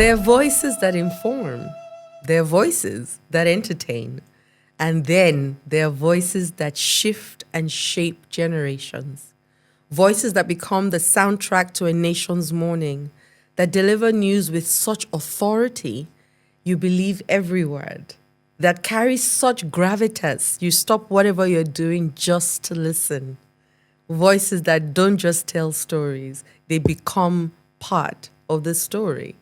They're voices that inform, they're voices that entertain, and then there are voices that shift and shape generations. Voices that become the soundtrack to a nation's mourning, that deliver news with such authority you believe every word, that carry such gravitas you stop whatever you're doing just to listen. Voices that don't just tell stories, they become part of the story.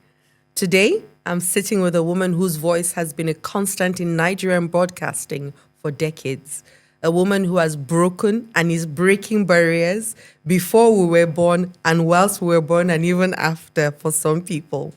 Today, I'm sitting with a woman whose voice has been a constant in Nigerian broadcasting for decades. A woman who has broken and is breaking barriers before we were born and whilst we were born and even after for some people.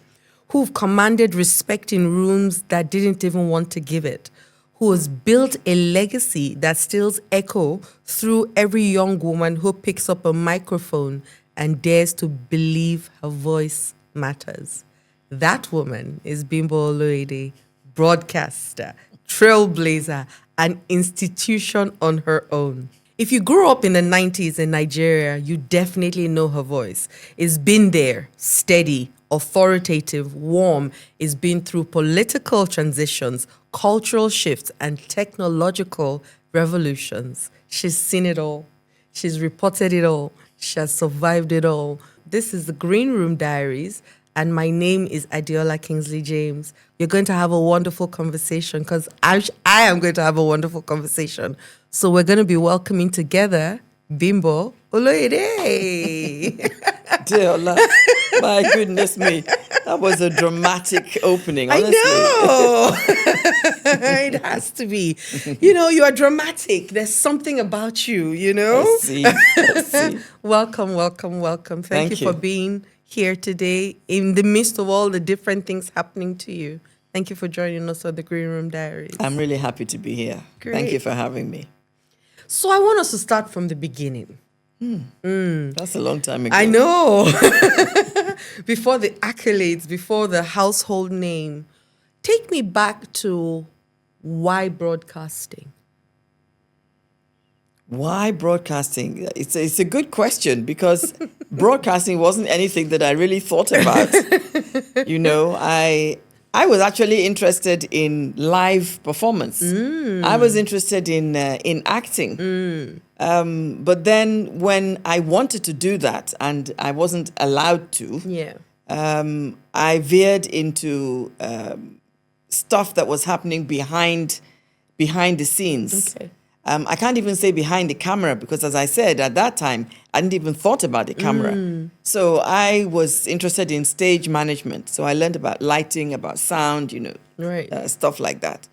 Who've commanded respect in rooms that didn't even want to give it. Who has built a legacy that still echo through every young woman who picks up a microphone and dares to believe her voice matters. That woman is Bimbo Oloyede, broadcaster, trailblazer, an institution on her own. If you grew up in the 90s in Nigeria, you definitely know her voice. It's been there, steady, authoritative, warm. It's been through political transitions, cultural shifts, and technological revolutions. She's seen it all. She's reported it all. She has survived it all. This is the Green Room Diaries, and my name is Adiola Kingsley James. You're going to have a wonderful conversation because I am going to have a wonderful conversation. So we're going to be welcoming together Bimbo Oloyede. Adiola, my goodness me. That was a dramatic opening, honestly. I know. It has to be. You know, you are dramatic. There's something about you, you know? I see. Welcome, welcome, welcome. Thank you for being here today in the midst of all the different things happening to you. Thank you for joining us on the Green Room Diaries. I'm really happy to be here. Great. Thank you for having me. So I want us to start from the beginning. That's a long time ago. I know. Before the accolades, before the household name. Take me back to why broadcasting? Why broadcasting? It's a good question because broadcasting wasn't anything that I really thought about. You know, I was actually interested in live performance. I was interested in acting. But then when I wanted to do that and I wasn't allowed to, I veered into stuff that was happening behind the scenes. Okay. I can't even say behind the camera because, as I said, at that time, I didn't even thought about the camera. So I was interested in stage management. So I learned about lighting, about sound, stuff like that.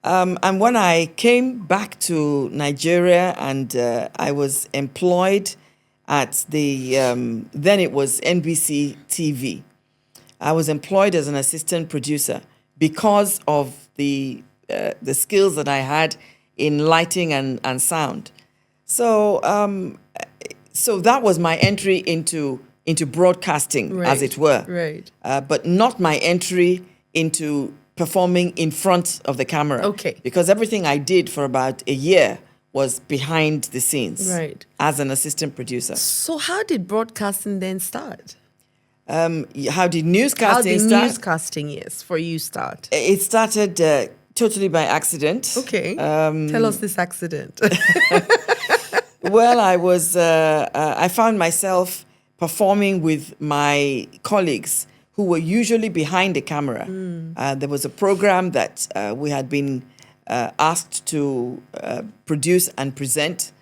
And when I came back to Nigeria and I was employed at the, then it was NBC TV. I was employed as an assistant producer because of the skills that I had in lighting and sound. So so that was my entry into broadcasting, as it were. Right. But not my entry into performing in front of the camera. Okay. Because everything I did for about a year was behind the scenes. Right. As an assistant producer. So how did broadcasting then start? How did newscasting How did start? newscasting, yes, for you start? It started totally by accident. Okay. Tell us this accident. Well, I found myself performing with my colleagues who were usually behind the camera. There was a program that we had been asked to produce and present.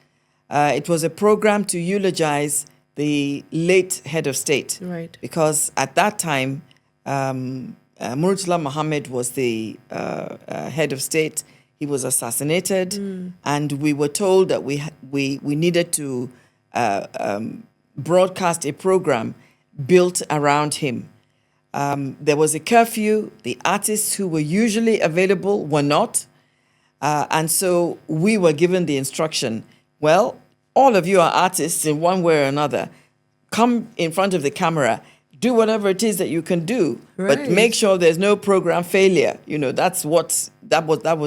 It was a program to eulogize the late head of state. Right. Because at that time, Murtala Muhammad was the head of state. He was assassinated, and we were told that we needed to broadcast a program built around him. There was a curfew. The artists who were usually available were not. And so we were given the instruction, well, all of you are artists in one way or another. Come in front of the camera, do whatever it is that you can do, but make sure there's no program failure. You know, that was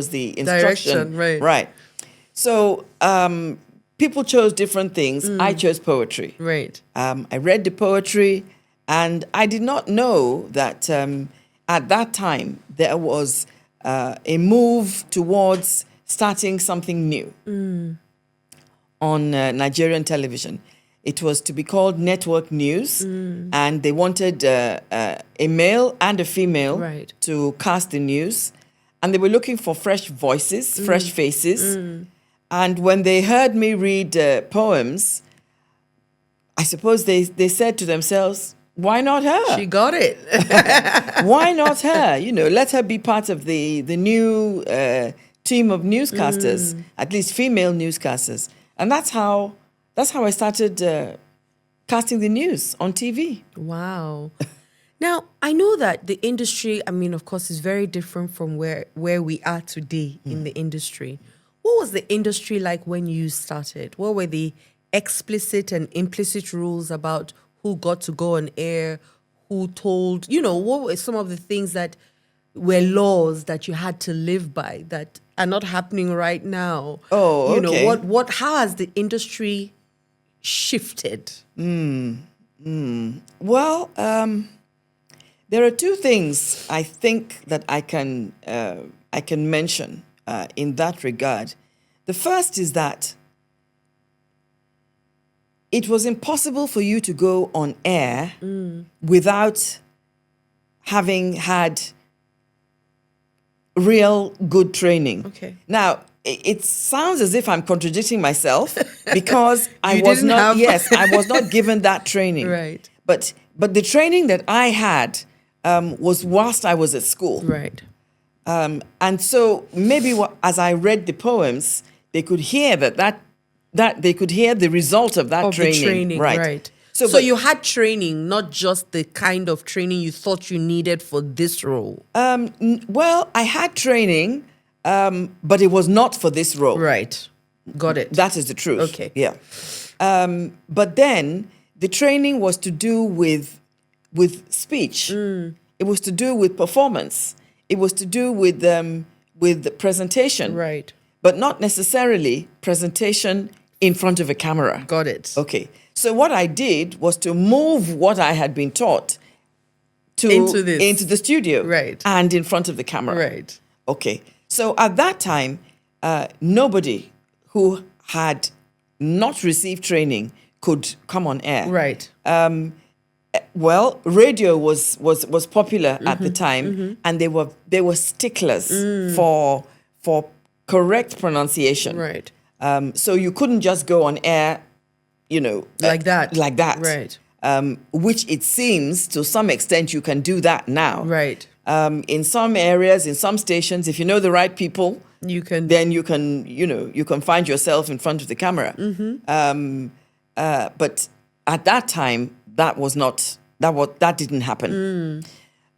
the instruction. Direction, right. So people chose different things. I chose poetry. Right. I read the poetry. And I did not know that at that time there was a move towards starting something new on Nigerian television. It was to be called network news, and they wanted a male and a female Right. to cast the news. And they were looking for fresh voices, fresh faces. And when they heard me read poems, I suppose they said to themselves, why not her? She got it. Why not her? Let her be part of the new team of newscasters, at least female newscasters. And that's how I started casting the news on TV. Wow. Now, I know that the industry, I mean, of course, is very different from where we are today in the industry. What was the industry like when you started? What were the explicit and implicit rules about who got to go on air, who told, what were some of the things that were laws that you had to live by that are not happening right now? Oh, okay. How has the industry shifted? Well, there are two things I think that I can mention in that regard. The first is that it was impossible for you to go on air without having had real good training. Okay. Now, it sounds as if I'm contradicting myself because I You was didn't not have- I was not given that training. Right. But the training that I had was whilst I was at school. Right. And so maybe as I read the poems, they could hear that they could hear the result of that Of training. the training, right. So but- you had training, not just the kind of training you thought you needed for this role. Well, I had training, but it was not for this role. Right. Got it. That is the truth. Okay. Yeah. But then the training was to do with speech. It was to do with performance. It was to do with the presentation. Right. But not necessarily presentation in front of a camera. Got it. Okay. So what I did was to move what I had been taught Into this. into the studio. Right. And in front of the camera. Right. Okay. So at that time, nobody who had not received training could come on air. Right. Well, radio was popular at the time, and they were sticklers for correct pronunciation. Right. So you couldn't just go on air, Like that. like that. Right. Which it seems to some extent you can do that now. Right. In some areas, in some stations, if you know the right people, You can. then you can find yourself in front of the camera. But at that time, that didn't happen.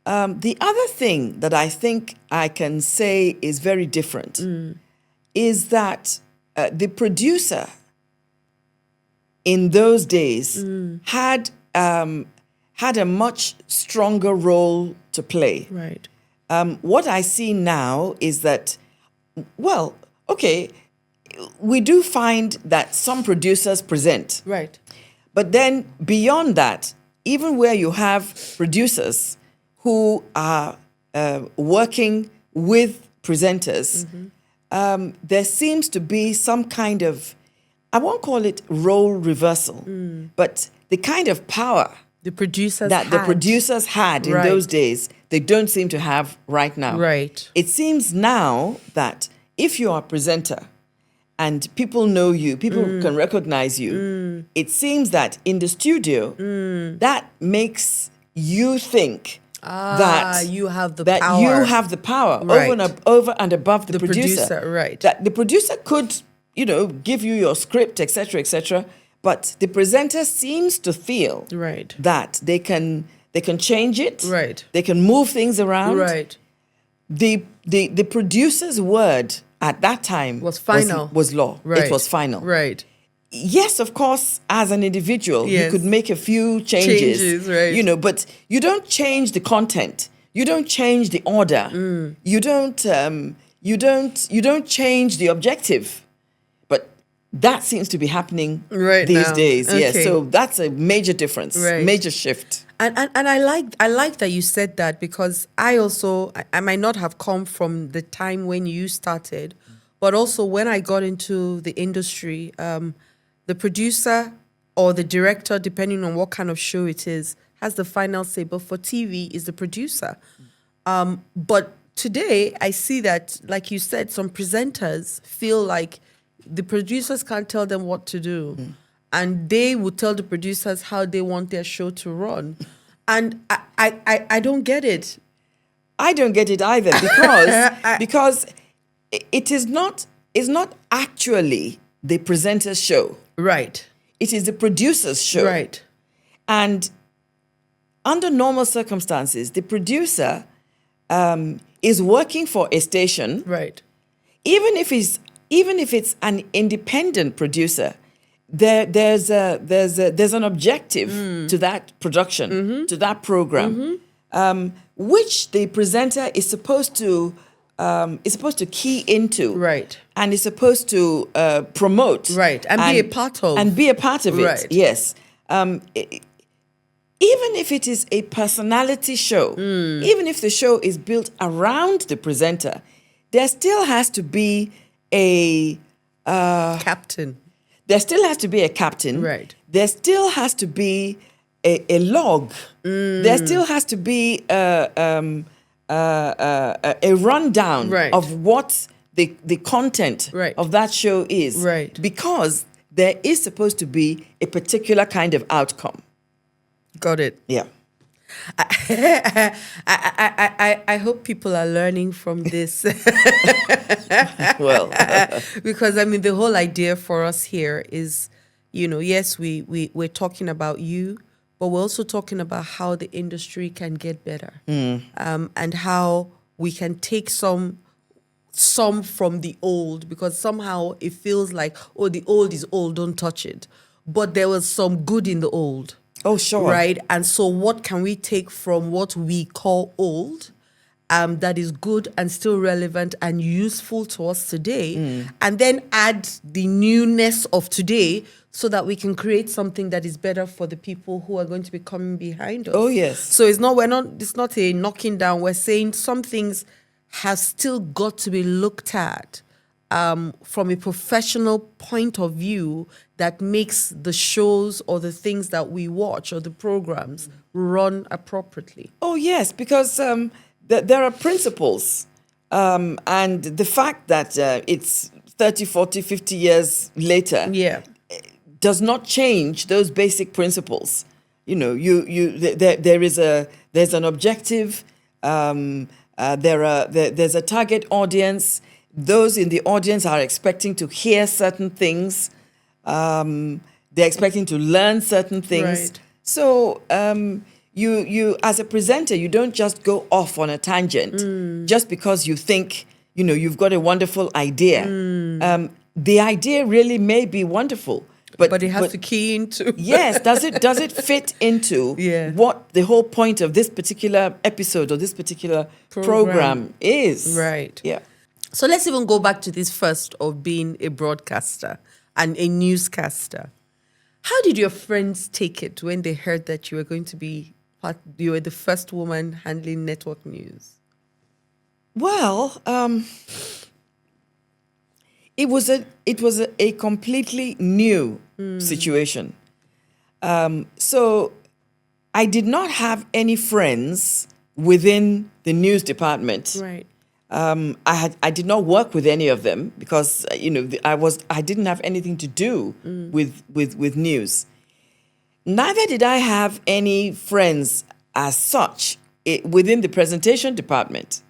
The other thing that I think I can say is very different is that the producer in those days had a much stronger role to play. Right. What I see now is that, well, okay, we do find that some producers present. Right. But then beyond that, even where you have producers who are working with presenters, there seems to be some kind of, I won't call it role reversal, but the kind of power The producers that the had. producers had in Right. those days, they don't seem to have right now. Right. It seems now that if you are a presenter and people know you, people can recognize you, it seems that in the studio, that makes you think that you have the that power. you have the power Right. over and above the, The producer, right. That the producer could, give you your script, etc., etc., but the presenter seems to feel Right. that they can change it. Right. They can move things around. Right. The producer's word at that time Was final. Was law. Right. It was final. Right. Yes, of course, as an individual, you Yes. could make a few changes. Right. But you don't change the content. You don't change the order. You don't change the objective. But That seems to be happening Right these now. days. Yes, Okay. so that's a major difference, Right. major shift. And I like that you said that, because I might not have come from the time when you started, but also when I got into the industry, the producer or the director, depending on what kind of show it is, has the final say. But for TV, is the producer. But today, I see that, like you said, some presenters feel like the producers can't tell them what to do. And they would tell the producers how they want their show to run. And I don't get it. I don't get it either because it is not, it's not actually the presenter's show. Right. It is the producer's show. Right. And under normal circumstances, the producer is working for a station. Right. Even if it's an independent producer, there's an objective to that production, to that program, which the presenter is supposed to key into, Right. and is supposed to promote, Right. And be a part of. and be a part of it. Right. Yes. Even if it is a personality show, even if the show is built around the presenter, there still has to be a Captain. there still has to be a captain. Right. There still has to be a log. There still has to be a rundown Right. of what the content Right. of that show is. Right. Because there is supposed to be a particular kind of outcome. Got it. Yeah. I hope people are learning from this. Well, Because I mean, the whole idea for us here is, yes, we're talking about you, but we're also talking about how the industry can get better, and how we can take some from the old, because somehow it feels like, oh, the old is old, don't touch it. But there was some good in the old. oh, sure. Right. And so what can we take from what we call old, that is good and still relevant and useful to us today, and then add the newness of today, so that we can create something that is better for the people who are going to be coming behind us. Oh, yes. So it's not a knocking down. We're saying some things have still got to be looked at from a professional point of view, that makes the shows or the things that we watch or the programs run appropriately. Oh, yes, because there are principles. And the fact that it's 30, 40, 50 years later Yeah. does not change those basic principles. There's an objective. There's a target audience. Those in the audience are expecting to hear certain things. They're expecting to learn certain things. Right. So you as a presenter, you don't just go off on a tangent just because you think you've got a wonderful idea. The idea really may be wonderful, But it has to key into. yes, does it fit into Yeah. what the whole point of this particular episode or this particular program is? Right. Yeah. So let's even go back to this first of being a broadcaster and a newscaster. How did your friends take it when they heard that you were going to be you were the first woman handling network news? Well, it was a completely new situation. So I did not have any friends within the news department. Right. I did not work with any of them because I didn't have anything to do with news. Neither did I have any friends as such within the presentation department.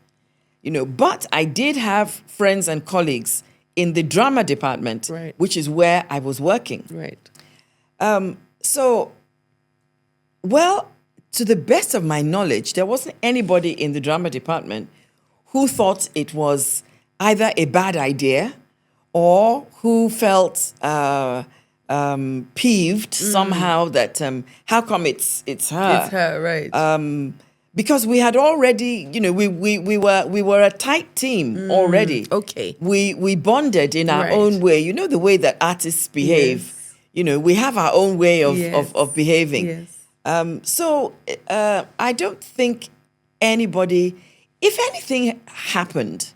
But I did have friends and colleagues in the drama department, Right. which is where I was working. Right. So, well, to the best of my knowledge, there wasn't anybody in the drama department who thought it was either a bad idea or who felt peeved somehow that how come it's her? It's her, right. because we had already, we were a tight team already. Okay. We bonded in our Right. own way. You know the way that artists behave. Yes. We have our own way Yes. of behaving. Yes. So I don't think anybody, if anything happened,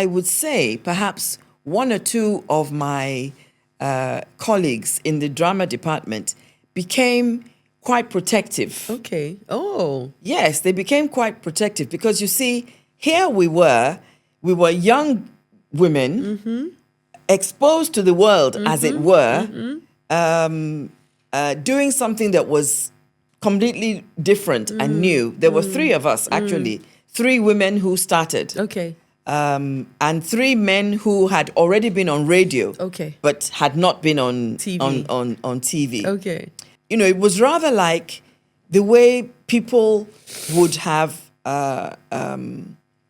I would say perhaps one or two of my colleagues in the drama department became quite protective. Okay. Oh. Yes, they became quite protective because you see, here we were young women exposed to the world, as it were, doing something that was completely different and new. There were three of us, actually, 3 women who started. Okay. And 3 men who had already been on radio, Okay. but had not been on TV. on TV. Okay. It was rather like the way people would have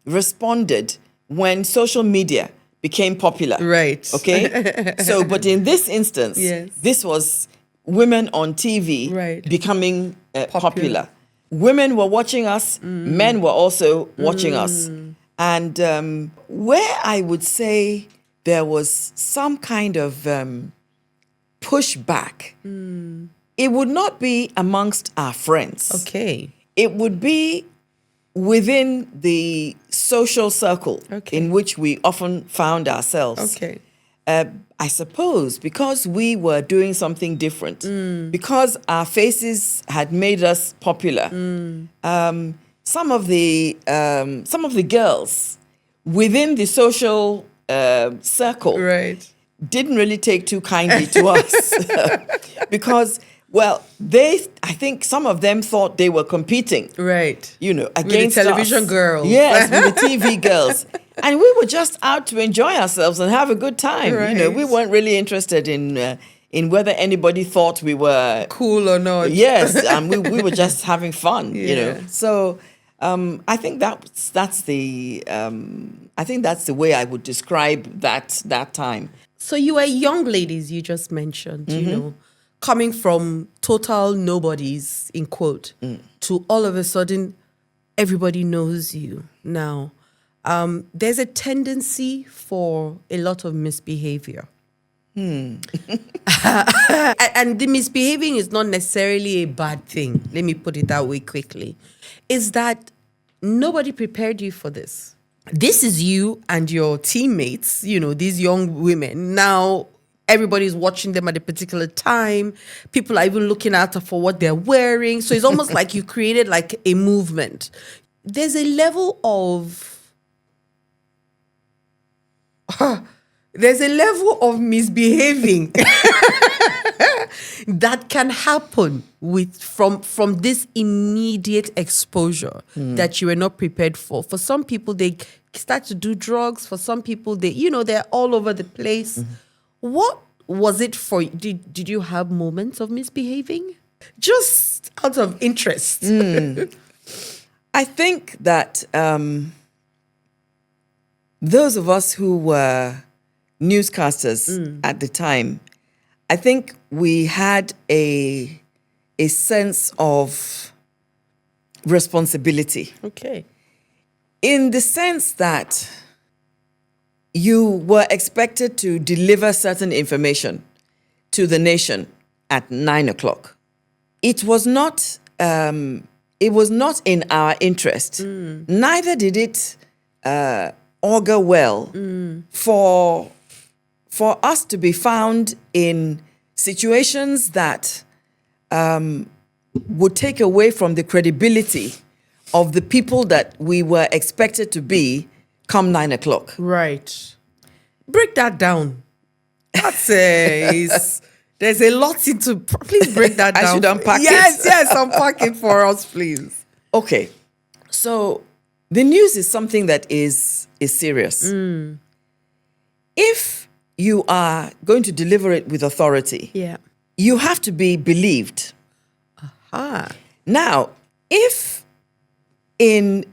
responded when social media became popular. Right. Okay. So, but in this instance, Yes. this was women on TV Right. becoming popular. Women were watching us. Men were also watching us. And where I would say there was some kind of pushback, it would not be amongst our friends. Okay. It would be within the social circle Okay. in which we often found ourselves. Okay. I suppose because we were doing something different, because our faces had made us popular. Some of the girls within the social circle Right. didn't really take too kindly to us because, well, I think some of them thought they were competing, Right. against television us. girls. Yes, with the TV girls. And we were just out to enjoy ourselves and have a good time. Right. We weren't really interested in whether anybody thought we were Cool or not. Yes, we were just having fun, Yeah. So I think that's the way I would describe that time. So you were young ladies, you just mentioned, coming from total nobodies, in quote, to all of a sudden, everybody knows you now. There's a tendency for a lot of misbehavior. And the misbehaving is not necessarily a bad thing. Let me put it that way quickly. Is that nobody prepared you for this. This is you and your teammates, these young women. Now, everybody's watching them at a particular time. People are even looking out for what they're wearing. So it's almost like you created like a movement. There's a level of... There's a level of misbehaving that can happen from this immediate exposure that you were not prepared for. For some people, they start to do drugs. For some people, they're all over the place. What was it for you? Did you have moments of misbehaving? Just out of interest. I think that those of us who were newscasters at the time, I think we had a sense of responsibility. Okay. In the sense that you were expected to deliver certain information to the nation at 9:00. It was not in our interest. Neither did it augur well for us to be found in situations that would take away from the credibility of the people that we were expected to be come 9:00. Right. Break that down. That's there's a lot into... Please break that down. I should unpack it. Yes, unpack it for us, please. Okay. So the news is something that is serious. If you are going to deliver it with authority, you have to be believed. Now, if in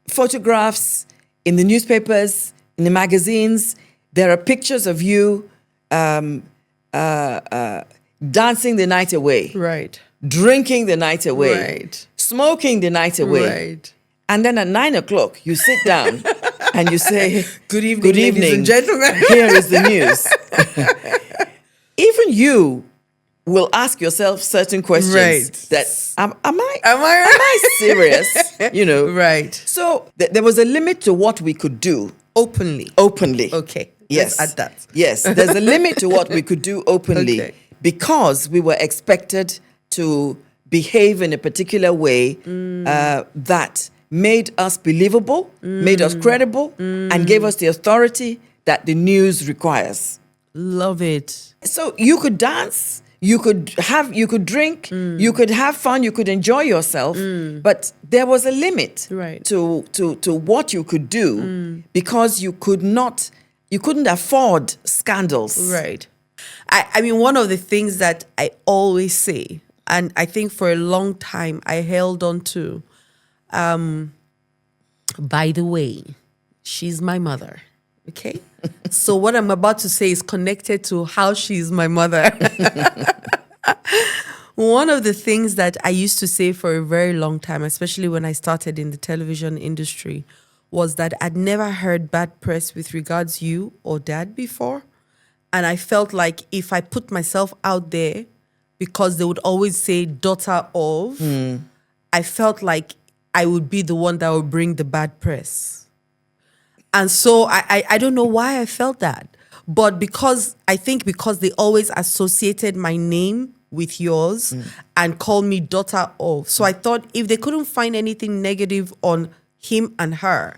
photographs, in the newspapers, in the magazines, there are pictures of you dancing the night away. Right. drinking the night away, Right. smoking the night away. Right. And then at 9 o'clock, you sit down and you say, Good evening, Good ladies evening. and gentlemen. Here is the news. Even you will ask yourself certain questions. Right. That, am I Am I right? am I serious? You know. Right. So there was a limit to what we could do Openly. openly. Okay. Yes. Let's add that. Yes. There's a limit to what we could do openly Okay. because we were expected to behave in a particular way that made us believable, made us credible, and gave us the authority that the news requires. Love it. So you could dance, you could drink, you could have fun, you could enjoy yourself, but there was a limit Right. to what you could do because you couldn't afford scandals. Right. I mean, one of the things that I always say, and I think for a long time I held on to, by the way, she's my mother. Okay. So what I'm about to say is connected to how she's my mother. One of the things that I used to say for a very long time, especially when I started in the television industry, was that I'd never heard bad press with regards you or dad before. And I felt like if I put myself out there, because they would always say daughter of, I felt like I would be the one that would bring the bad press. And so I don't know why I felt that. But because they always associated my name with yours and called me daughter of. So I thought if they couldn't find anything negative on him and her,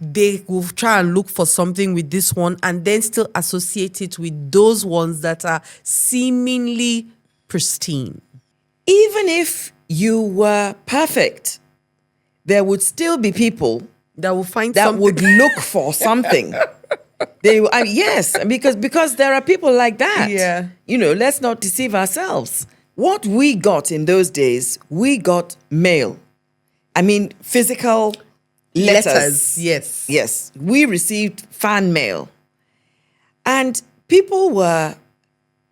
they will try and look for something with this one and then still associate it with those ones that are seemingly pristine. Even if you were perfect, there would still be people That will find that something. would look for something. Yes, because there are people like that. Yeah. You know, let's not deceive ourselves. What we got in those days, we got mail. I mean, physical letters. Yes. Yes. We received fan mail. And people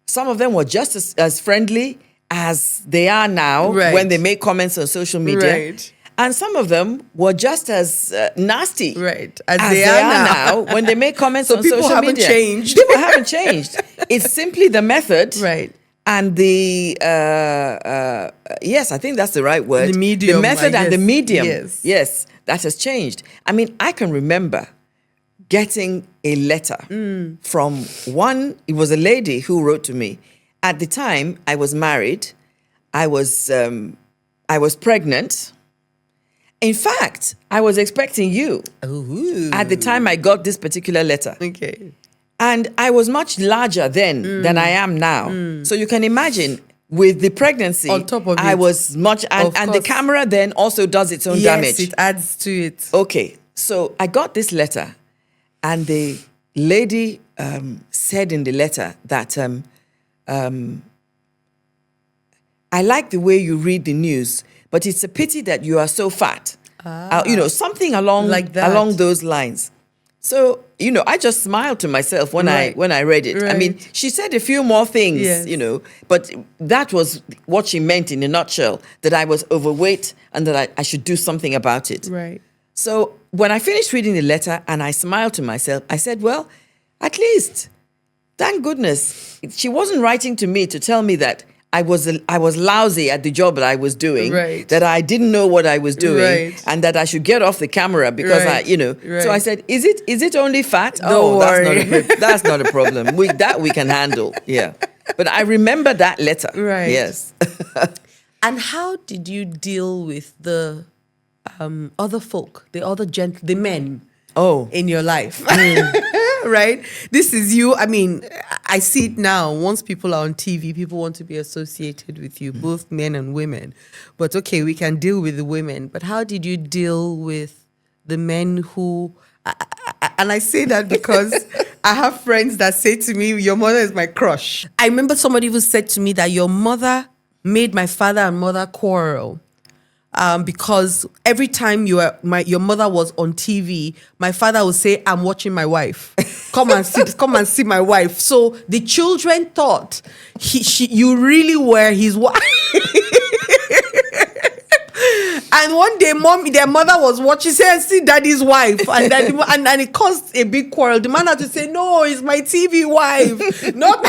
some of them were just as friendly as they are now Right. when they make comments on social media. Right. And some of them were just as nasty Right. As they are now. when they make comments So on people social haven't media. changed. People haven't changed. It's simply the method. Right. And the, yes, I think that's the right word. The medium, The method I and the guess. medium. Yes. Yes, that has changed. I mean, I can remember getting a letter from it was a lady who wrote to me. At the time, I was married. I was pregnant. In fact, I was expecting you Ooh. at the time I got this particular letter. Okay. And I was much larger then than I am now. So you can imagine with the pregnancy, On top of I it. was much, and the course. camera then also does its own Yes, damage. it adds to it. Okay, so I got this letter, and the lady said in the letter that I like the way you read the news, but it's a pity that you are so fat. Something along Like that. along those lines. So, I just smiled to myself when Right. I read it. I mean, Right. she said a few more things, Yes. but that was what she meant in a nutshell, that I was overweight and that I should do something about it. Right. So when I finished reading the letter and I smiled to myself, I said, well, at least, thank goodness, she wasn't writing to me to tell me that I was lousy at the job that I was doing, Right. that I didn't know what I was doing, Right. and that I should get off the camera because Right. So I said, is it only fat? Don't worry. That's not a problem. We can handle. Yeah. But I remember that letter. Right. Yes. And how did you deal with the other folk, the men in your life? Right? This is you. I mean, I see it now. Once people are on TV, people want to be associated with you, both men and women. But okay, we can deal with the women. But how did you deal with the men who... And I say that because I have friends that say to me, your mother is my crush. I remember somebody who said to me that your mother made my father and mother quarrel. Because every time your mother was on TV, my father would say, "I'm watching my wife. Come and see my wife." So the children thought you really were his wife. And one day, their mother was watching, said, "See, daddy's wife," and then and it caused a big quarrel. The man had to say, "No, it's my TV wife, not."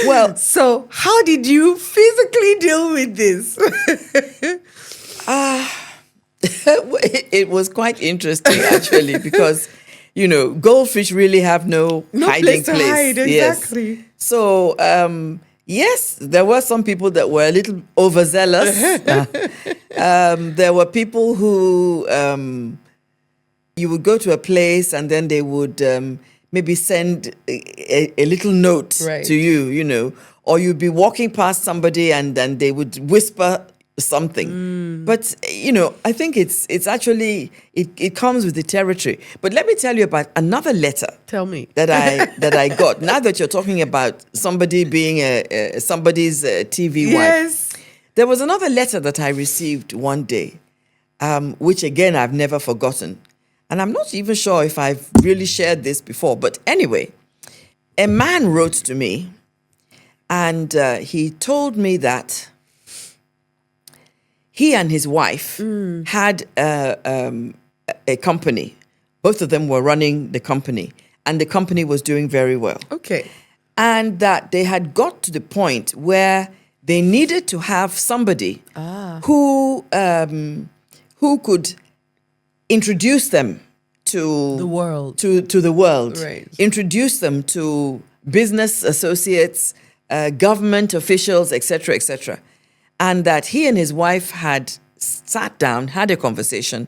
Well, So, how did you physically deal with this? it was quite interesting actually because, goldfish really have no hiding place to hide, Yes. exactly. So, yes, there were some people that were a little overzealous. There were people who you would go to a place and then they would maybe send a little note Right. to you, or you'd be walking past somebody and then they would whisper something. But, I think it's actually, it comes with the territory. But let me tell you about another letter. Tell me. That I got. Now that you're talking about somebody being somebody's TV Yes. wife, there was another letter that I received one day, which again I've never forgotten, and I'm not even sure if I've really shared this before. But anyway, a man wrote to me, and he told me that he and his wife had a company. Both of them were running the company, and the company was doing very well. Okay. And that they had got to the point where they needed to have somebody who could introduce them to The world. to the world, Right. introduce them to business associates, government officials, etc., etc. And that he and his wife had sat down, had a conversation,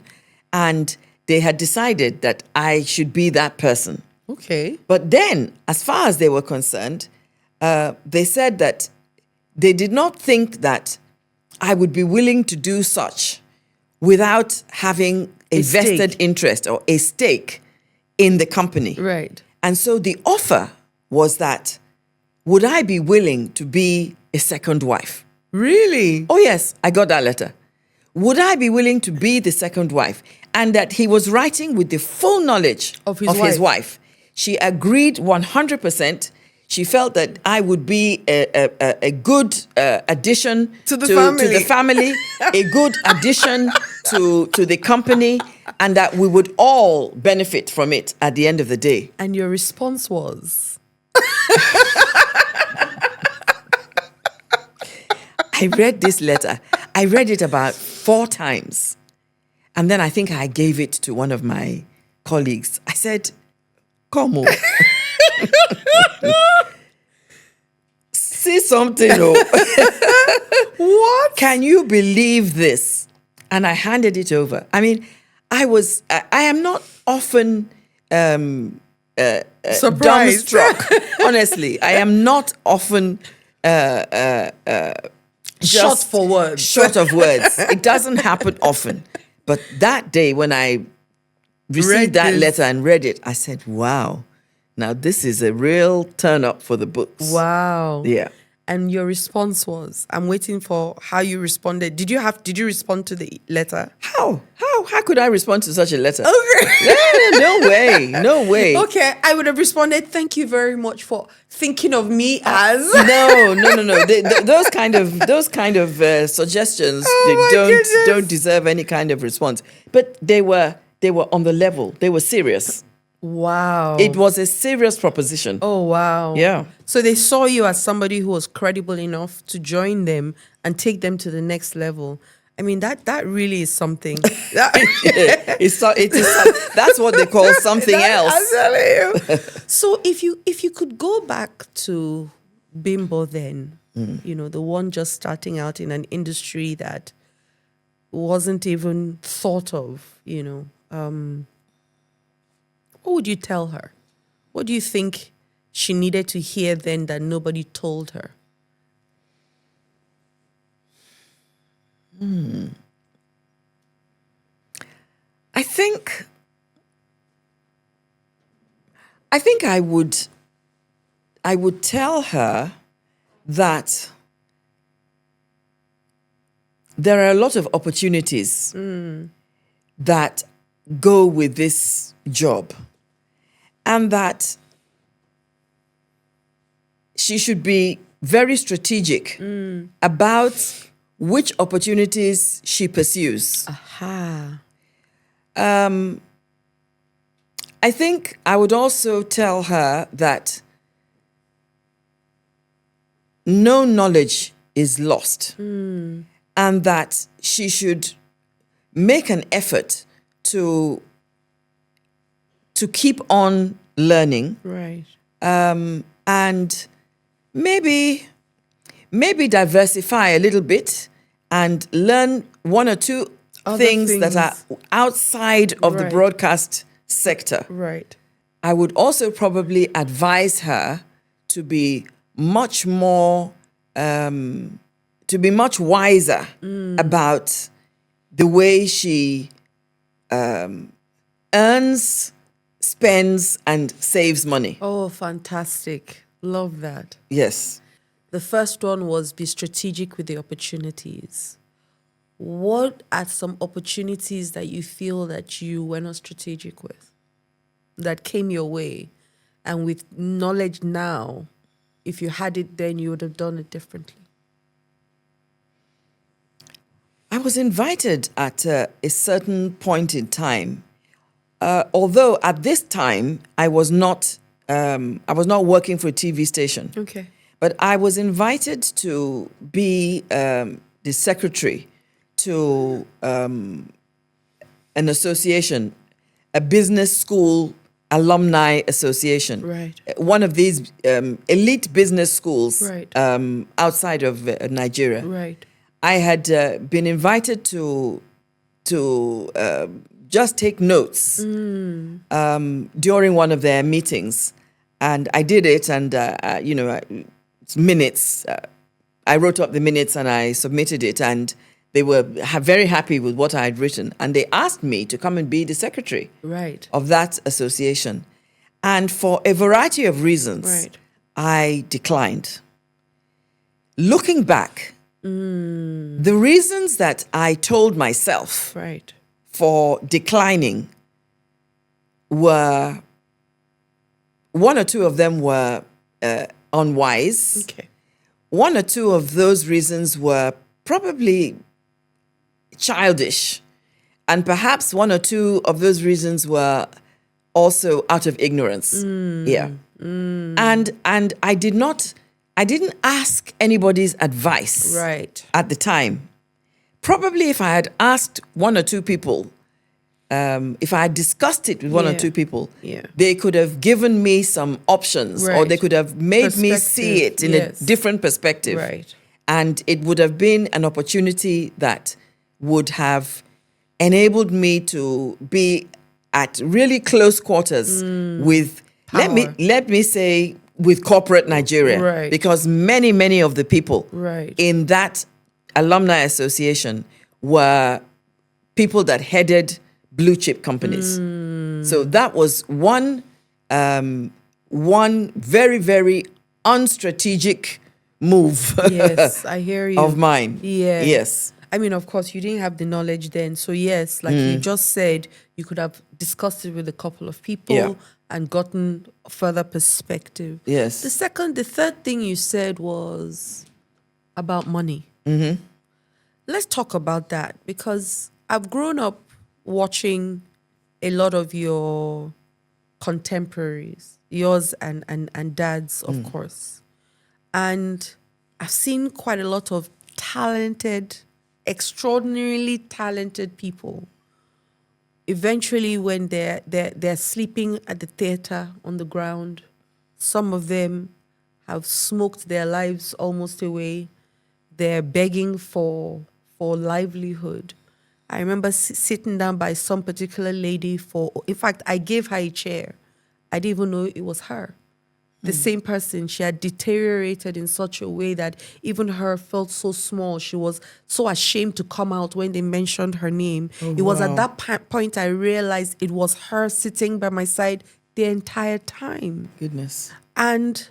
and they had decided that I should be that person. Okay. But then, as far as they were concerned, they said that they did not think that I would be willing to do such without having a vested stake. interest or a stake in the company. Right. And so the offer was that, would I be willing to be a second wife? Really? Oh, yes, I got that letter. Would I be willing to be the second wife? And that he was writing with the full knowledge Of his wife. She agreed 100%. She felt that I would be a good addition To the family, a good addition to the company, and that we would all benefit from it at the end of the day. And your response was? I read this letter. I read it about 4 times. And then I think I gave it to one of my colleagues. I said, "Come on." See something, oh. What? Can you believe this? And I handed it over. I mean, I am not often Surprised. dumbstruck. Honestly, I am not often Short for words. Short of words. It doesn't happen often. But that day when I received Read that this. letter and read it, I said, wow, now this is a real turn up for the books. Wow. Yeah. And your response was? I'm waiting for how you responded. Did you respond to the letter? How could I respond to such a letter? Okay. No way. Okay, I would have responded, "Thank you very much for thinking of me as." No. Those kind of suggestions Oh my goodness. don't deserve any kind of response. But they were on the level. They were serious. Wow. It was a serious proposition. Oh, wow. Yeah. So they saw you as somebody who was credible enough to join them and take them to the next level. I mean, that really is something. That's what they call something else. I'm telling you. So if you could go back to Bimbo then, the one just starting out in an industry that wasn't even thought of, what would you tell her? What do you think she needed to hear then that nobody told her? I think I would tell her that there are a lot of opportunities that go with this job, and that she should be very strategic about which opportunities she pursues. Aha. I think I would also tell her that no knowledge is lost, and that she should make an effort to keep on learning, Right. and maybe diversify a little bit and learn one or two Other things that are things. outside of the Right. broadcast sector. Right. I would also probably advise her to be much more, to be much wiser about the way she earns, spends, and saves money. Oh, fantastic. Love that. Yes. The first one was be strategic with the opportunities. What are some opportunities that you feel that you were not strategic with, that came your way? And with knowledge now, if you had it then, you would have done it differently. I was invited at a certain point in time, although at this time I was not working for a TV station. Okay. But I was invited to be the secretary to an association, a business school alumni association. Right. One of these elite business schools Right. outside of Nigeria. Right. I had been invited to just take notes during one of their meetings, and I did it. And minutes. I wrote up the minutes and I submitted it, and they were very happy with what I had written. And they asked me to come and be the secretary Right. of that association. And for a variety of reasons, Right. I declined. Looking back, the reasons that I told myself Right. for declining were, one or two of them were unwise. Okay. One or two of those reasons were probably childish. And perhaps one or two of those reasons were also out of ignorance. Yeah. And I didn't ask anybody's advice Right. at the time. Probably if I had asked one or two people, if I had discussed it with one or Yeah. two people, Yeah. they could have given me some options, or Right. they could have made me see it in Yes. a different perspective. Right. And it would have been an opportunity that would have enabled me to be at really close quarters with, Power. let me say, with corporate Nigeria. Right. Because many of the people Right. in that alumni association were people that headed blue chip companies. So that was one very, very unstrategic move Yes, I hear you. of mine. Yeah. Yes. I mean, of course, you didn't have the knowledge then. So, yes, like you just said, you could have discussed it with a couple of people Yeah. and gotten further perspective. Yes. The third thing you said was about money. Let's talk about that, because I've grown up watching a lot of your contemporaries, yours and dad's, of course. And I've seen quite a lot of talented, extraordinarily talented people. Eventually, when they're sleeping at the theater on the ground, some of them have smoked their lives almost away. They're begging for livelihood. I remember sitting down by some particular lady in fact, I gave her a chair. I didn't even know it was her. The same person. She had deteriorated in such a way that even her felt so small. She was so ashamed to come out when they mentioned her name. It was at that point I realized it was her sitting by my side the entire time. Goodness. And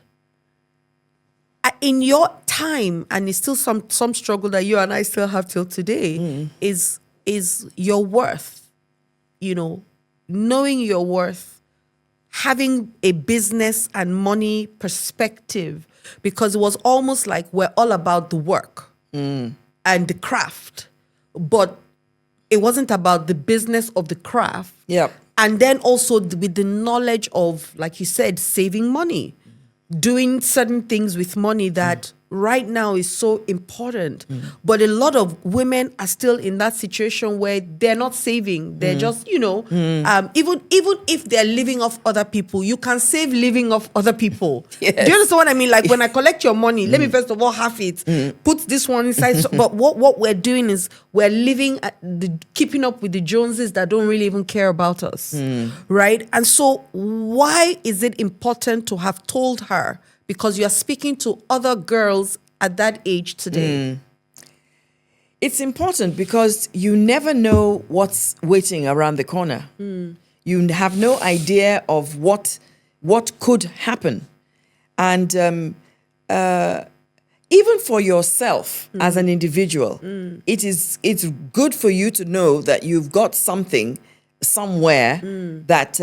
in your time, and it's still some struggle that you and I still have till today, is your worth. Knowing your worth, having a business and money perspective. because it was almost like we're all about the work and the craft, but it wasn't about the business of the craft. Yep. And then also with the knowledge of, like you said, saving money, doing certain things with money that right now is so important. But a lot of women are still in that situation where they're not saving. They're just, even if they're living off other people, you can save living off other people. Yes. Do you understand what I mean? Like when I collect your money, let me first of all half it, put this one inside. But what we're doing is we're living keeping up with the Joneses that don't really even care about us. Right? And so why is it important to have told her? Because you're speaking to other girls at that age today. It's important because you never know what's waiting around the corner. You have no idea of what could happen. And even for yourself as an individual, it's good for you to know that you've got something somewhere that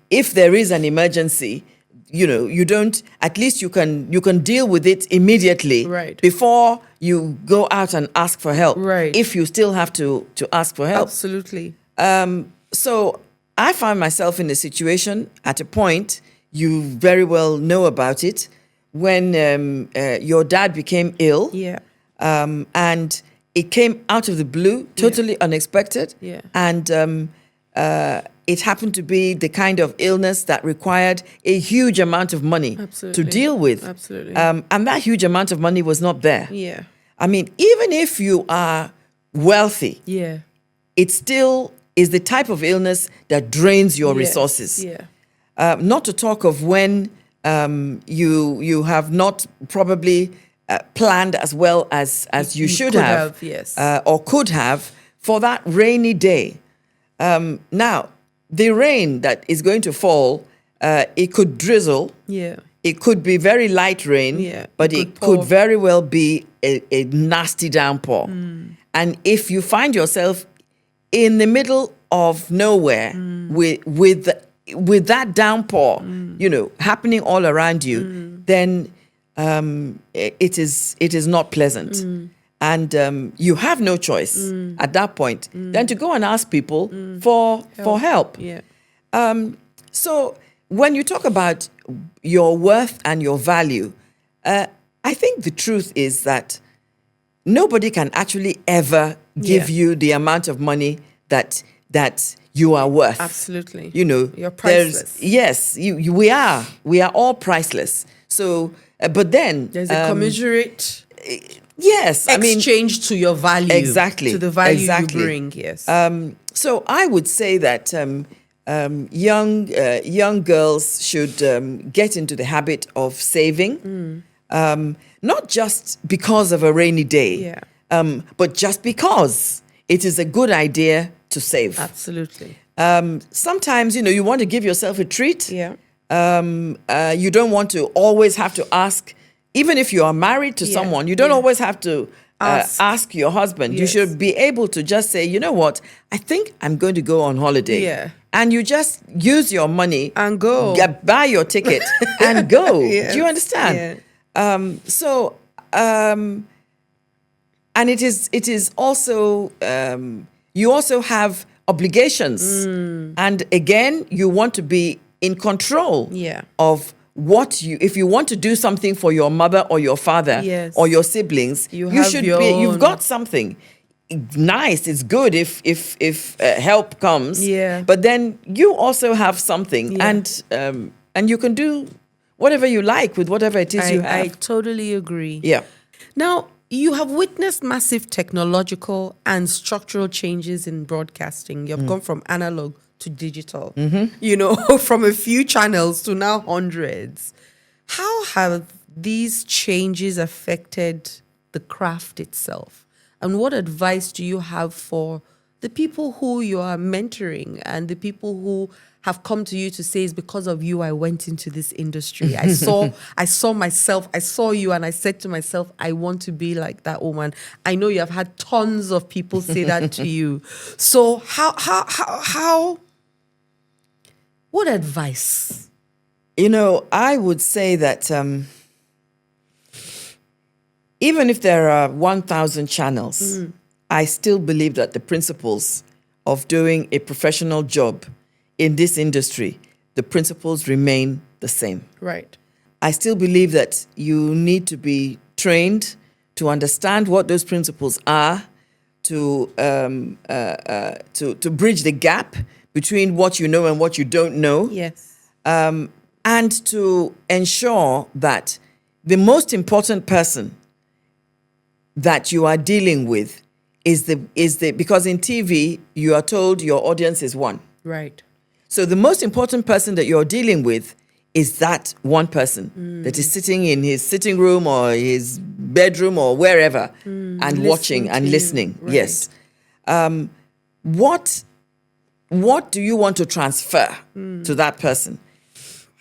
if there is an emergency, you don't, at least you can deal with it immediately, Right, before you go out and ask for help, right, if you still have to ask for help. Absolutely. So I found myself in a situation at a point, you very well know about it, when your dad became ill. Yeah. And it came out of the blue, totally unexpected. Yeah. And it happened to be the kind of illness that required a huge amount of money Absolutely. to deal with. Absolutely. And that huge amount of money was not there. Yeah. I mean, even if you are wealthy, Yeah. it still is the type of illness that drains your resources. Yeah. Not to talk of when you have not probably planned as well as you should could have, yes. Or could have, for that rainy day. Now, the rain that is going to fall, it could drizzle. Yeah. It could be very light rain, Yeah, but it it could pour. could very well be a nasty downpour. And if you find yourself in the middle of nowhere with that downpour, happening all around you, then it is not pleasant. And you have no choice at that point than to go and ask people for help. Yeah. So when you talk about your worth and your value, I think the truth is that nobody can actually ever give you the amount of money that you are worth. Absolutely. You're priceless. Yes, we are all priceless. So, but then There's a commensurate yes, exchange to your value. Exactly. To the value Exactly. you bring, yes. So I would say that young girls should get into the habit of saving, not just because of a rainy day, but just because it is a good idea to save. Absolutely. Sometimes, you want to give yourself a treat. Yeah. You don't want to always have to ask, even if you are married to someone, you don't always have to ask your husband. Yes. You should be able to just say, you know what, I think I'm going to go on holiday. Yeah. And you just use your money And go. buy your ticket and go. Yes. Do you understand? And it is also, you also have obligations. And again, you want to be in control of if you want to do something for your mother or your father or your siblings, you should you've got something. Nice, it's good if help comes. Yeah. But then you also have something, and you can do whatever you like with whatever it is you have. I totally agree. Yeah. Now, you have witnessed massive technological and structural changes in broadcasting. You've gone from analog to digital, from a few channels to now hundreds. How have these changes affected the craft itself? And what advice do you have for the people who you are mentoring and the people who have come to you to say, it's because of you I went into this industry. I saw myself, I saw you, and I said to myself, I want to be like that woman. I know you have had tons of people say that to you. So how what advice? I would say that even if there are 1,000 channels, I still believe that the principles of doing a professional job in this industry, the principles remain the same. Right. I still believe that you need to be trained to understand what those principles are, to bridge the gap between what you know and what you don't know, Yes. and to ensure that the most important person that you are dealing with is the because in TV you are told your audience is one. Right. So the most important person that you're dealing with is that one person that is sitting in his sitting room or his bedroom or wherever and watching and listening. Right. Yes. What do you want to transfer to that person?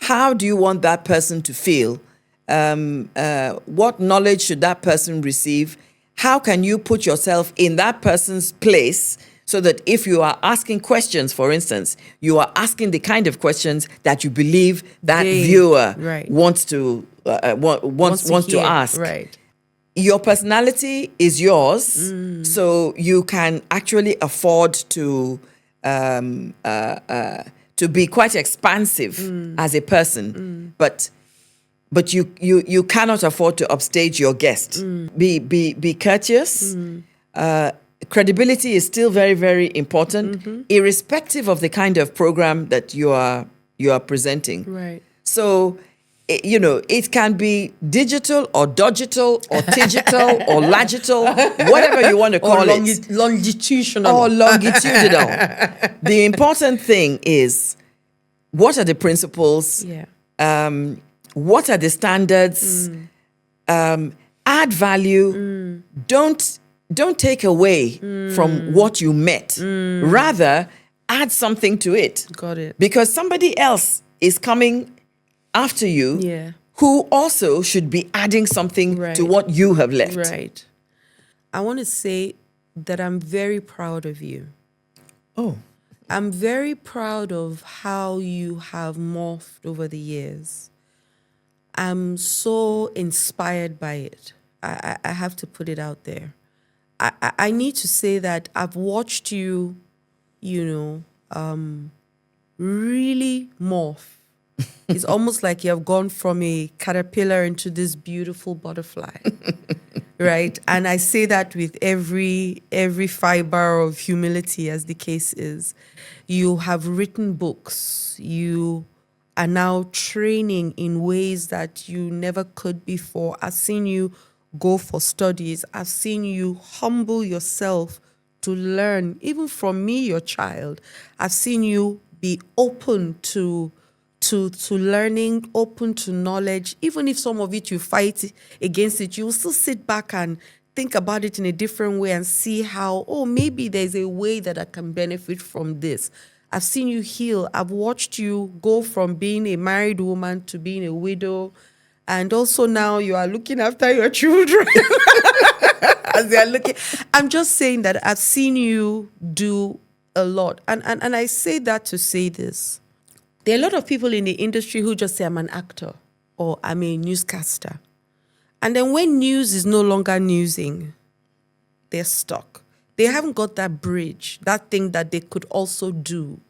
How do you want that person to feel? What knowledge should that person receive? How can you put yourself in that person's place so that if you are asking questions, for instance, you are asking the kind of questions that you believe that viewer wants to ask. Right. Your personality is yours, so you can actually afford to be quite expansive as a person, but you cannot afford to upstage your guest. Be courteous. Credibility is still very, very important, irrespective of the kind of program that you are presenting. Right. So, it can be digital or digital or digital or lagital, whatever you want to call it. Longitudinal. Or longitudinal. The important thing is, what are the principles? Yeah. What are the standards? Add value. Don't take away from what you met. Rather, add something to it. Got it. Because somebody else is coming after you who also should be adding something to what you have left. Right. I want to say that I'm very proud of you. Oh. I'm very proud of how you have morphed over the years. I'm so inspired by it. I have to put it out there. I need to say that I've watched you, really morph. It's almost like you have gone from a caterpillar into this beautiful butterfly, right? And I say that with every fiber of humility, as the case is. You have written books. You are now training in ways that you never could before. I've seen you go for studies. I've seen you humble yourself to learn, even from me, your child. I've seen you be open to learning, open to knowledge. Even if some of it you fight against it, you will still sit back and think about it in a different way and see how, maybe there's a way that I can benefit from this. I've seen you heal. I've watched you go from being a married woman to being a widow. And also now you are looking after your children as they are looking. I'm just saying that I've seen you do a lot. And I say that to say this. There are a lot of people in the industry who just say, I'm an actor or I'm a newscaster. And then when news is no longer newsing, they're stuck. They haven't got that bridge, that thing that they could also do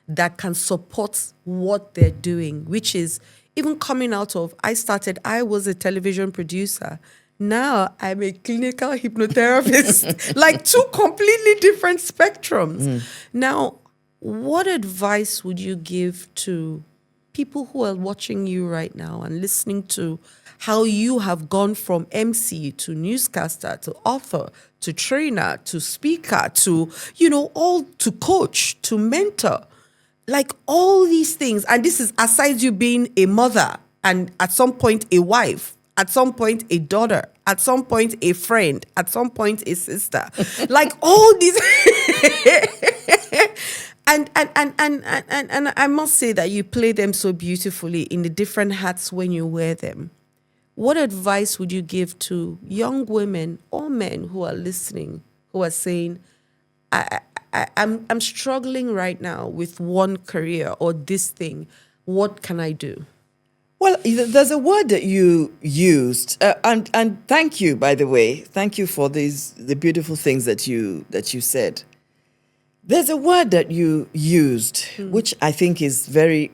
that can support what they're doing, which is even coming out of, I was a television producer. Now I'm a clinical hypnotherapist, like two completely different spectrums. Now, what advice would you give to people who are watching you right now and listening to how you have gone from MC to newscaster to author to trainer to speaker to, all to coach to mentor, like all these things. And this is aside you being a mother and at some point a wife, at some point a daughter, at some point a friend, at some point a sister, like all these. And I must say that you play them so beautifully in the different hats when you wear them. What advice would you give to young women or men who are listening, who are saying, I'm struggling right now with one career or this thing. What can I do? Well, there's a word that you used, and thank you, by the way. Thank you for the beautiful things that you said. There's a word that you used, which I think is very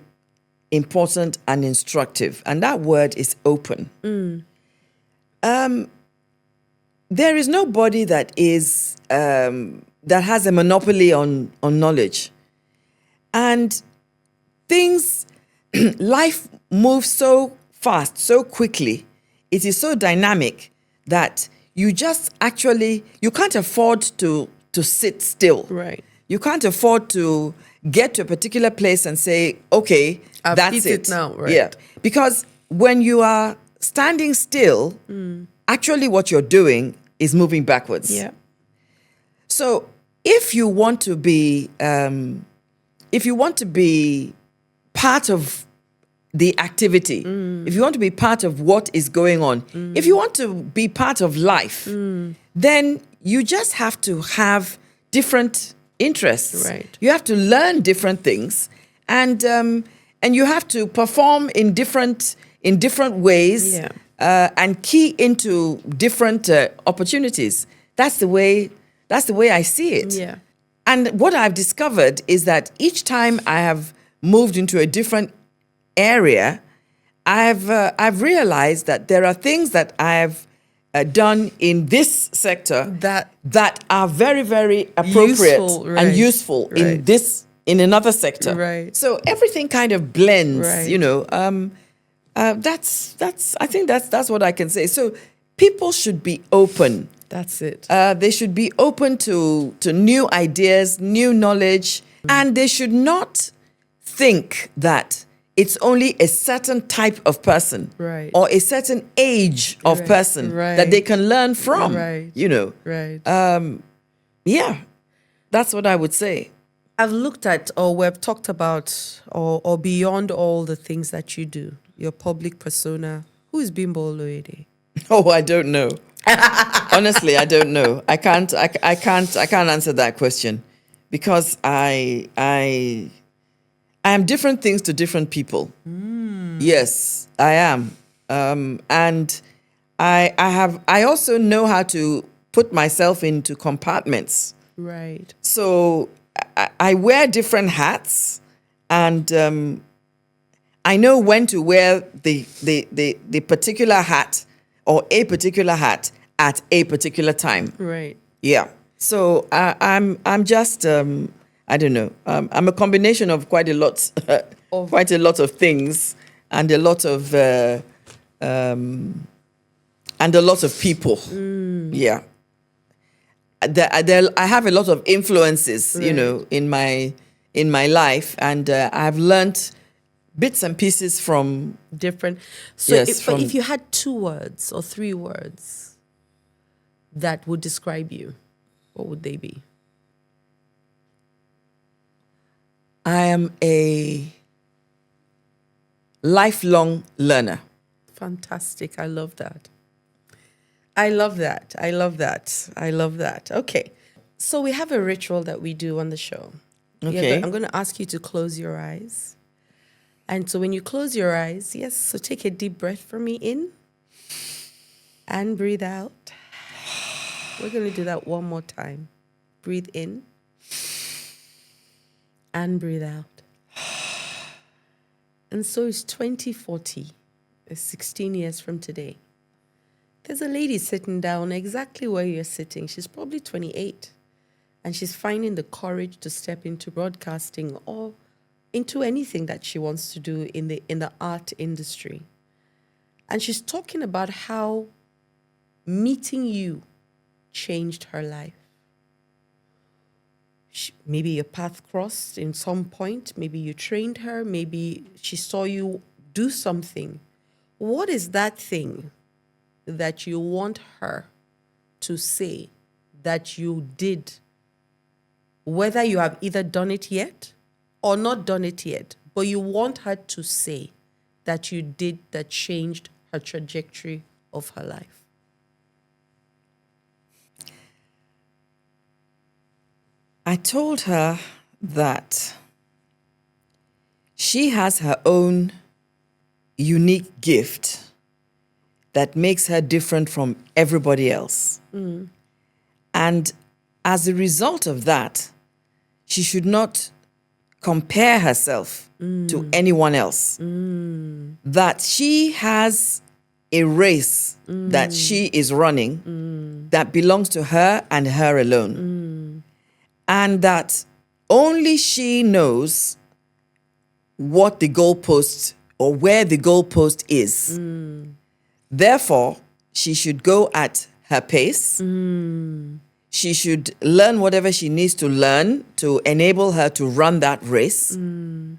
important and instructive, and that word is open. There is nobody that is that has a monopoly on knowledge, and things life moves so fast, so quickly. It is so dynamic that you just actually you can't afford to sit still. Right. You can't afford to get to a particular place and say, okay, I've that's hit it now, right. Yeah. Because when you are standing still, actually what you're doing is moving backwards. Yeah. So if you want to be part of the activity, if you want to be part of what is going on, if you want to be part of life, then you just have to have different interests. Right. You have to learn different things, and you have to perform in different ways, Yeah. and key into different opportunities. That's the way I see it. Yeah. And what I've discovered is that each time I have moved into a different area, I've realized that there are things that I've done in this sector that are very, very appropriate Useful, right, and useful right. in another sector. Right. So everything kind of blends, Right. you know. That's I think that's what I can say. So people should be open. That's it. They should be open to new ideas, new knowledge, and they should not think that it's only a certain type of person, Right. or a certain age of Right, person right. that they can learn from. Right. You know, Right. yeah, that's what I would say. I've looked at, or we've talked about, or beyond all the things that you do, your public persona. Who is Bimbo Oloyede? Oh, I don't know. Honestly, I don't know. I can't answer that question, because I am different things to different people. Yes, I am. And I also know how to put myself into compartments. Right. So I wear different hats, and I know when to wear the particular hat, or a particular hat, at a particular time. Right. Yeah. So I'm just I don't know. I'm a combination of quite a lot of things, and a lot of people. Yeah. I have a lot of influences, you know, in my life, and I've learned bits and pieces from Different. So, Yes, but from- if you had 2 words or 3 words that would describe you, what would they be? I am a lifelong learner. Fantastic. I love that. I love that. I love that. I love that. Okay. So we have a ritual that we do on the show. Okay. I'm going to ask you to close your eyes. And so when you close your eyes, yes, so take a deep breath for me in and breathe out. We're going to do that one more time. Breathe in and breathe out. And so it's 2040. It's 16 years from today. There's a lady sitting down exactly where you're sitting. She's probably 28. And she's finding the courage to step into broadcasting or into anything that she wants to do in the art industry. And she's talking about how meeting you changed her life. Maybe your path crossed in some point. Maybe you trained her. Maybe she saw you do something. What is that thing that you want her to say that you did, whether you have either done it yet or not done it yet, but you want her to say that you did that changed her trajectory of her life? I told her that she has her own unique gift that makes her different from everybody else. And as a result of that, she should not compare herself to anyone else. That she has a race that she is running that belongs to her and her alone. And that only she knows what the goalpost or where the goalpost is. Therefore, she should go at her pace. She should learn whatever she needs to learn to enable her to run that race. And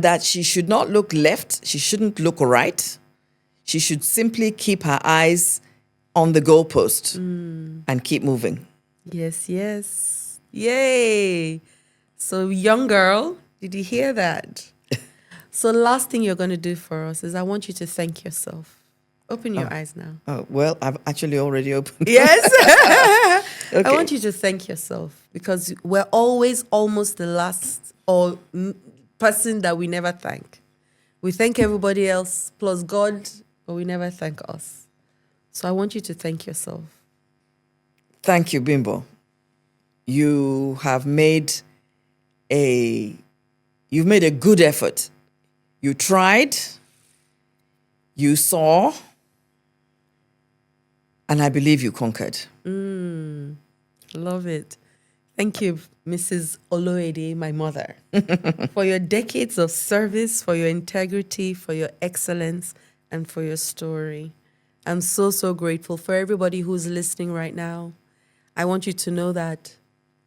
that she should not look left. She shouldn't look right. She should simply keep her eyes on the goalpost and keep moving. Yes, yes. Yay. So, young girl, did you hear that? So, last thing you're going to do for us is I want you to thank yourself. Open your eyes now. Oh, well, I've actually already opened. Yes. Okay. I want you to thank yourself because we're always almost the last or person that we never thank. We thank everybody else plus God, but we never thank us. So I want you to thank yourself. Thank you, Bimbo. You have made a good effort. You tried, you saw, and I believe you conquered. Love it. Thank you, Mrs. Oloyede, my mother, for your decades of service, for your integrity, for your excellence, and for your story. I'm so, so grateful for everybody who's listening right now. I want you to know that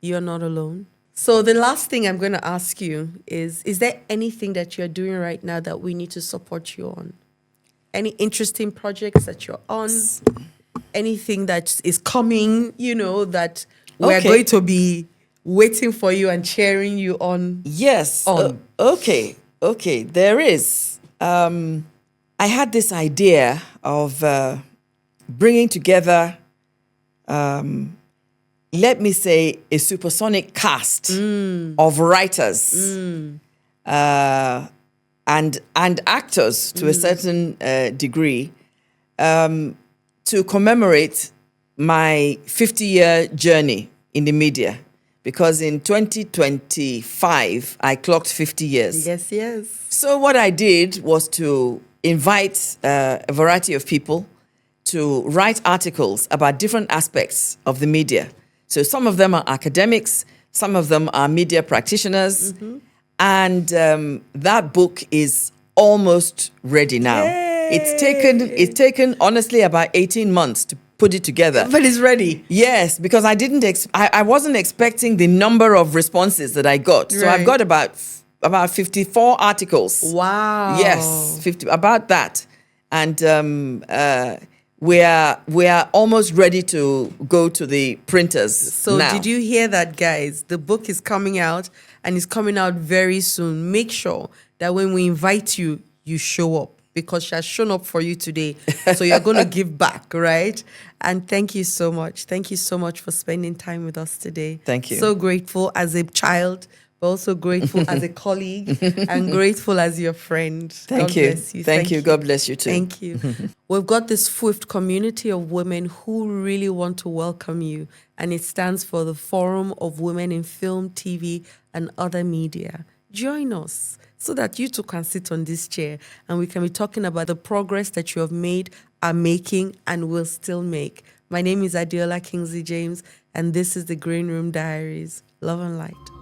you're not alone. So the last thing I'm going to ask you is there anything that you're doing right now that we need to support you on? Any interesting projects that you're on? Anything that is coming, that we're Okay. going to be waiting for you and cheering you on? Yes. Okay. There is. I had this idea of bringing together, let me say, a supersonic cast of writers and actors to a certain degree to commemorate my 50-year journey in the media. Because in 2025, I clocked 50 years. Yes, yes. So what I did was to invite a variety of people to write articles about different aspects of the media. So some of them are academics, some of them are media practitioners, and that book is almost ready now. Yay! It's taken honestly about 18 months to put it together. But it's ready. Yes, because I wasn't expecting the number of responses that I got. So I've got about 54 articles. Wow. Yes, 50 about that, and we are almost ready to go to the printers. So now. Did you hear that, guys? The book is coming out, and it's coming out very soon. Make sure that when we invite you, you show up, because she has shown up for you today. So you're going to give back, right? And thank you so much. Thank you so much for spending time with us today. Thank you. So grateful as a child, but also grateful as a colleague and grateful as your friend. Thank God you. bless you. Thank you. God bless you too. Thank you. We've got this swift community of women who really want to welcome you, and it stands for the Forum of Women in Film, TV, and Other Media. Join us so that you too can sit on this chair and we can be talking about the progress that you have made, are making, and will still make. My name is Adiola Kingsley James, and this is the Green Room Diaries. Love and light.